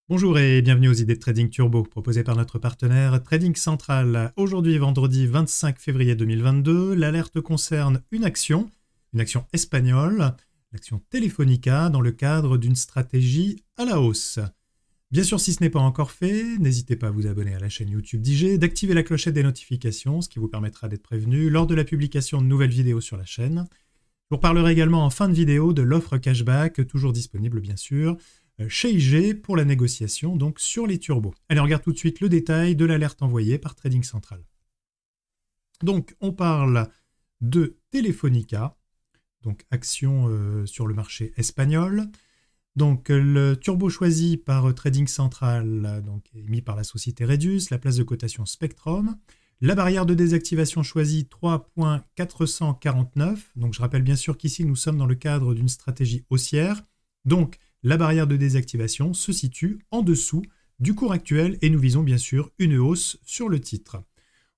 Bonjour et bienvenue aux idées de trading turbo proposées par notre partenaire Trading Central. Aujourd'hui, vendredi 25 février 2022, l'alerte concerne une action espagnole, l'action Telefónica, dans le cadre d'une stratégie à la hausse. Bien sûr, si ce n'est pas encore fait, n'hésitez pas à vous abonner à la chaîne YouTube d'IG, d'activer la clochette des notifications, ce qui vous permettra d'être prévenu lors de la publication de nouvelles vidéos sur la chaîne. Je vous reparlerai également en fin de vidéo de l'offre cashback, toujours disponible bien sûr, chez IG pour la négociation, donc sur les turbos. Allez, on regarde tout de suite le détail de l'alerte envoyée par Trading Central. Donc, on parle de Telefónica, donc action sur le marché espagnol. Donc, le turbo choisi par Trading Central donc, est émis par la société Redus, la place de cotation Spectrum. La barrière de désactivation choisie 3.449. Donc, je rappelle bien sûr qu'ici, nous sommes dans le cadre d'une stratégie haussière. Donc, la barrière de désactivation se situe en dessous du cours actuel et nous visons bien sûr une hausse sur le titre.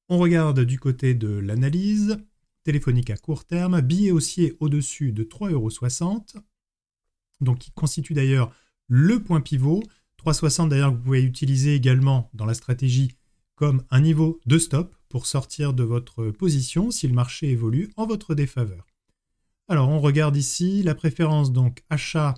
On regarde du côté de l'analyse. Telefónica court terme, billet haussier au-dessus de 3,60 €, donc qui constitue d'ailleurs le point pivot. 3,60 € d'ailleurs que vous pouvez utiliser également dans la stratégie comme un niveau de stop pour sortir de votre position si le marché évolue en votre défaveur. Alors on regarde ici la préférence donc achat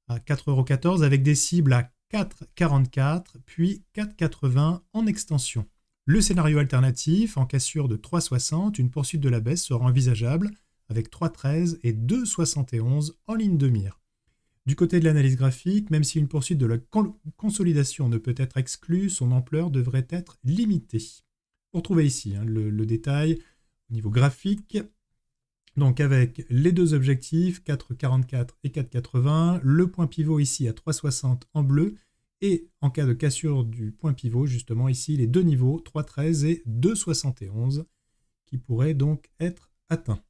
à 4,14 € avec des cibles à 4,44 € puis 4,80 € en extension. Le scénario alternatif, en cassure de 3,60 €, une poursuite de la baisse sera envisageable avec 3,13 € et 2,71 € en ligne de mire. Du côté de l'analyse graphique, même si une poursuite de la consolidation ne peut être exclue, son ampleur devrait être limitée. Vous retrouvez ici le détail au niveau graphique. Donc avec les deux objectifs, 4,44 et 4,80, le point pivot ici à 3,60 en bleu, et en cas de cassure du point pivot, justement ici, les deux niveaux, 3,13 et 2,71, qui pourraient donc être atteints.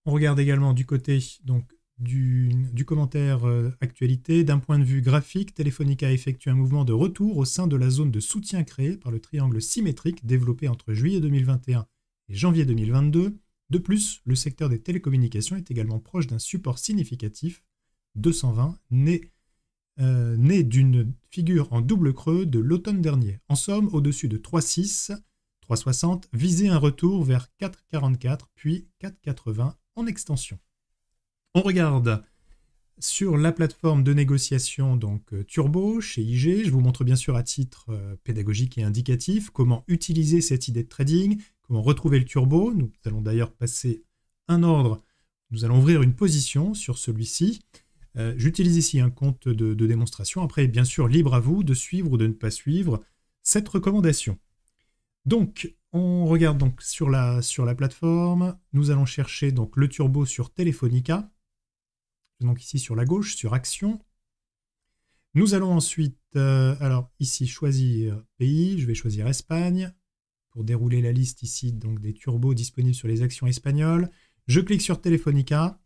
On regarde également du côté donc, du commentaire actualité. D'un point de vue graphique, Telefónica a effectué un mouvement de retour au sein de la zone de soutien créée par le triangle symétrique développé entre juillet 2021 et janvier 2022. De plus, le secteur des télécommunications est également proche d'un support significatif, 220, né d'une figure en double creux de l'automne dernier. En somme, au-dessus de 3,6, 3,60, viser un retour vers 4,44 puis 4,80 en extension. On regarde sur la plateforme de négociation donc Turbo chez IG. Je vous montre bien sûr à titre pédagogique et indicatif comment utiliser cette idée de trading, comment retrouver le turbo. Nous allons d'ailleurs passer un ordre. Nous allons ouvrir une position sur celui-ci. J'utilise ici un compte de démonstration. Après, bien sûr, libre à vous de suivre ou de ne pas suivre cette recommandation. Donc, on regarde donc sur la plateforme. Nous allons chercher donc le turbo sur Telefónica. Donc ici sur la gauche, sur Action. Nous allons ensuite, alors ici, choisir pays. Je vais choisir Espagne pour dérouler la liste ici donc des turbos disponibles sur les actions espagnoles. Je clique sur Telefónica.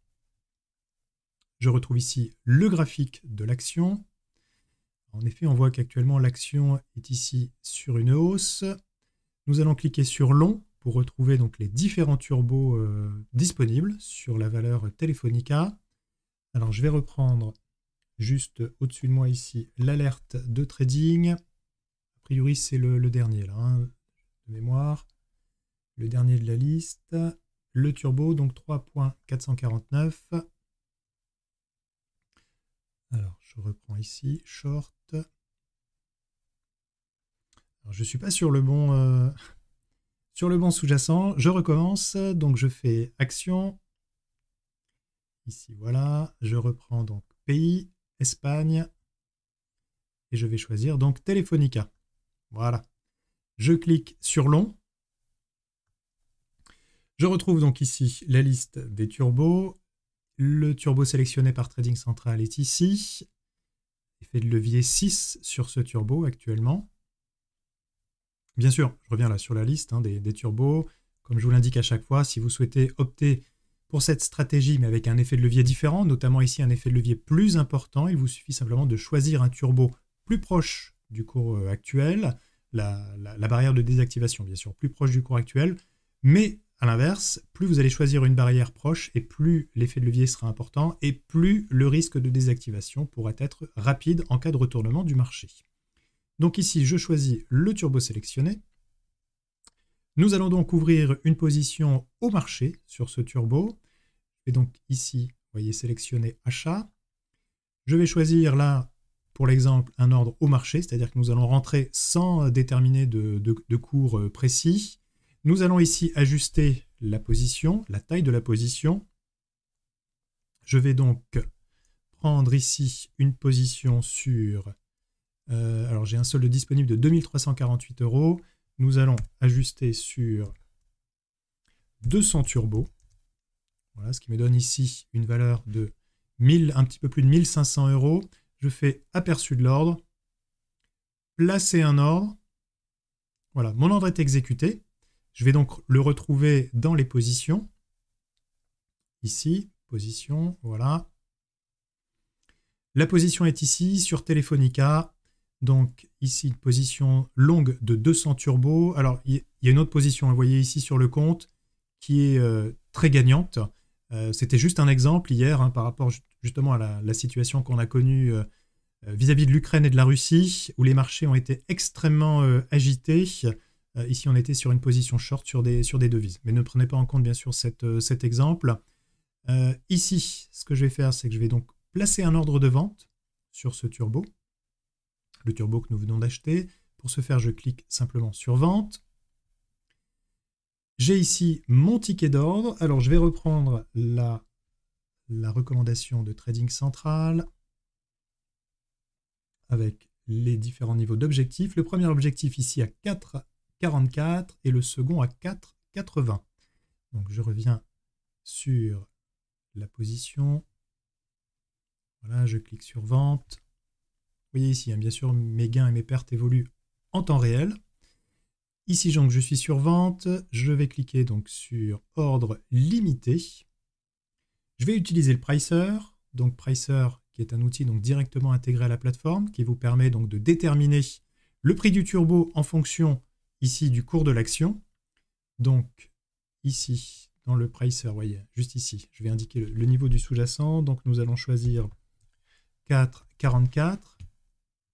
Je retrouve ici le graphique de l'action. En effet, on voit qu'actuellement l'action est ici sur une hausse. Nous allons cliquer sur long pour retrouver donc les différents turbos disponibles sur la valeur Telefónica. Alors, je vais reprendre juste au-dessus de moi ici l'alerte de trading. A priori, c'est le dernier là, de mémoire. Le dernier de la liste. Le turbo, donc 3.449. Alors, je reprends ici, short. Alors, je ne suis pas sur le bon sous-jacent. Je recommence, donc je fais action. Ici, voilà, je reprends donc pays, Espagne, et je vais choisir donc Telefónica. Voilà. Je clique sur long. Je retrouve donc ici la liste des turbos. Le turbo sélectionné par Trading Central est ici. Effet de levier 6 sur ce turbo actuellement. Bien sûr, je reviens là sur la liste des turbos. Comme je vous l'indique à chaque fois, si vous souhaitez opter pour cette stratégie, mais avec un effet de levier différent, notamment ici un effet de levier plus important, il vous suffit simplement de choisir un turbo plus proche du cours actuel, la barrière de désactivation, bien sûr, plus proche du cours actuel, mais à l'inverse, plus vous allez choisir une barrière proche et plus l'effet de levier sera important et plus le risque de désactivation pourra être rapide en cas de retournement du marché. Donc ici, je choisis le turbo sélectionné. Nous allons donc ouvrir une position au marché sur ce turbo. Je vais donc ici, vous voyez, sélectionner achat. Je vais choisir là, pour l'exemple, un ordre au marché, c'est-à-dire que nous allons rentrer sans déterminer de cours précis. Nous allons ici ajuster la position, la taille de la position. Je vais donc prendre ici une position sur... alors j'ai un solde disponible de 2348 €. Nous allons ajuster sur 200 turbo. Voilà, ce qui me donne ici une valeur de 1000, un petit peu plus de 1500 €. Je fais aperçu de l'ordre, placer un ordre. Voilà, mon ordre est exécuté. Je vais donc le retrouver dans les positions. Ici, position, voilà. La position est ici sur Telefonica. Donc ici, position longue de 200 turbo. Alors, il y a une autre position, vous voyez ici sur le compte, qui est très gagnante. C'était juste un exemple hier par rapport justement à la situation qu'on a connue vis-à-vis de l'Ukraine et de la Russie, où les marchés ont été extrêmement agités. Ici, on était sur une position short sur des devises. Mais ne prenez pas en compte, bien sûr, cet exemple. Ici, ce que je vais faire, c'est que je vais donc placer un ordre de vente sur ce turbo, le turbo que nous venons d'acheter. Pour ce faire, je clique simplement sur vente. J'ai ici mon ticket d'ordre. Alors, je vais reprendre la recommandation de Trading Central avec les différents niveaux d'objectifs. Le premier objectif ici à 4,44 et le second à 4,80. Donc, je reviens sur la position. Voilà, je clique sur vente. Vous voyez ici, bien sûr, mes gains et mes pertes évoluent en temps réel. Ici, donc, je suis sur vente. Je vais cliquer donc sur ordre limité. Je vais utiliser le Pricer. Donc, Pricer, qui est un outil donc directement intégré à la plateforme, qui vous permet donc de déterminer le prix du turbo en fonction ici du cours de l'action. Donc, ici, dans le Pricer, vous voyez, juste ici, je vais indiquer le niveau du sous-jacent. Donc, nous allons choisir 4,44,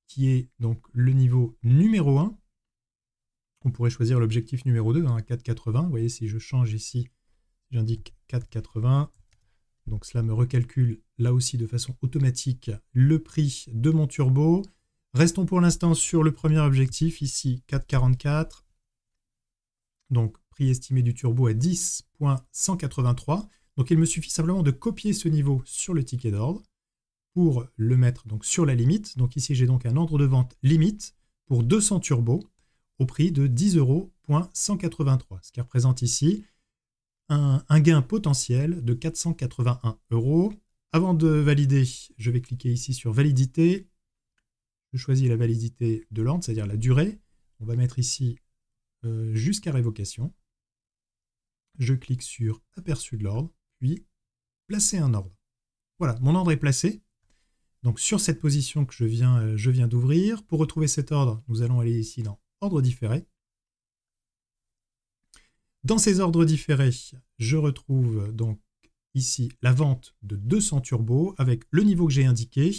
qui est donc le niveau numéro 1. On pourrait choisir l'objectif numéro 2 à 4,80. Vous voyez, si je change ici, j'indique 4,80. Donc cela me recalcule là aussi de façon automatique le prix de mon turbo. Restons pour l'instant sur le premier objectif, ici 4,44. Donc prix estimé du turbo à 10,183. Donc il me suffit simplement de copier ce niveau sur le ticket d'ordre pour le mettre donc sur la limite. Donc ici j'ai donc un ordre de vente limite pour 200 turbos au prix de 10,183 €, ce qui représente ici un gain potentiel de 481 €. Avant de valider, je vais cliquer ici sur validité. Je choisis la validité de l'ordre, c'est-à-dire la durée. On va mettre ici jusqu'à révocation. Je clique sur aperçu de l'ordre, puis placer un ordre. Voilà, mon ordre est placé. Donc sur cette position que je viens d'ouvrir. Pour retrouver cet ordre, nous allons aller ici dans ordre différé. Dans ces ordres différés, je retrouve donc ici la vente de 200 turbos avec le niveau que j'ai indiqué.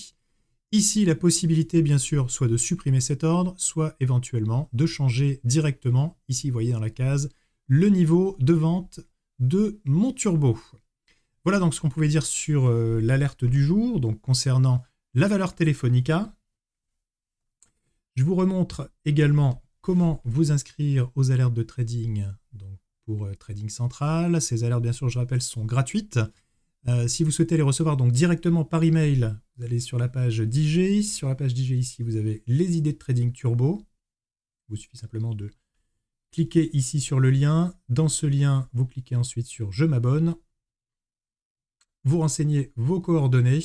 Ici, la possibilité, bien sûr, soit de supprimer cet ordre, soit éventuellement de changer directement, ici, vous voyez dans la case, le niveau de vente de mon turbo. Voilà donc ce qu'on pouvait dire sur l'alerte du jour, donc concernant la valeur Telefonica. Je vous remontre également comment vous inscrire aux alertes de trading donc pour Trading Central. Ces alertes, bien sûr, je rappelle, sont gratuites. Si vous souhaitez les recevoir donc directement par email, vous allez sur la page d'IG. Sur la page d'IG, ici, vous avez les idées de trading turbo. Il vous suffit simplement de cliquer ici sur le lien. Dans ce lien, vous cliquez ensuite sur « Je m'abonne ». Vous renseignez vos coordonnées,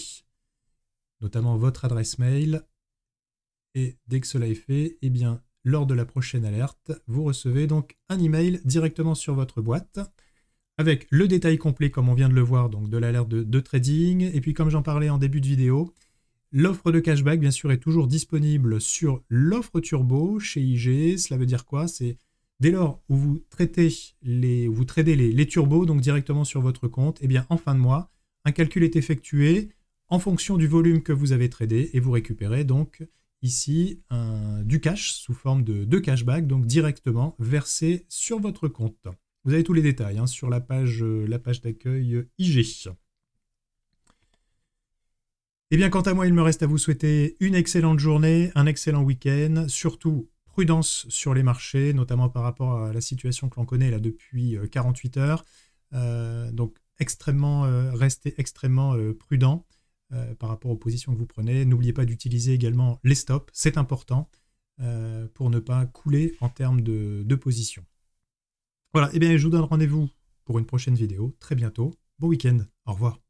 notamment votre adresse mail. Et dès que cela est fait, eh bien, lors de la prochaine alerte, vous recevez donc un email directement sur votre boîte avec le détail complet, comme on vient de le voir, donc de l'alerte de trading. Et puis, comme j'en parlais en début de vidéo, l'offre de cashback, bien sûr, est toujours disponible sur l'offre turbo chez IG. Cela veut dire quoi? C'est dès lors où vous tradez les turbos, donc directement sur votre compte, eh bien, en fin de mois, un calcul est effectué en fonction du volume que vous avez tradé et vous récupérez donc ici du cash sous forme de cashback, donc directement versé sur votre compte. Vous avez tous les détails sur la page d'accueil IG. Eh bien, quant à moi, il me reste à vous souhaiter une excellente journée, un excellent week-end, surtout prudence sur les marchés, notamment par rapport à la situation que l'on connaît là depuis 48 heures. Donc, restez extrêmement prudent par rapport aux positions que vous prenez. N'oubliez pas d'utiliser également les stops, c'est important pour ne pas couler en termes de position. Voilà, eh bien, je vous donne rendez-vous pour une prochaine vidéo très bientôt. Bon week-end, au revoir.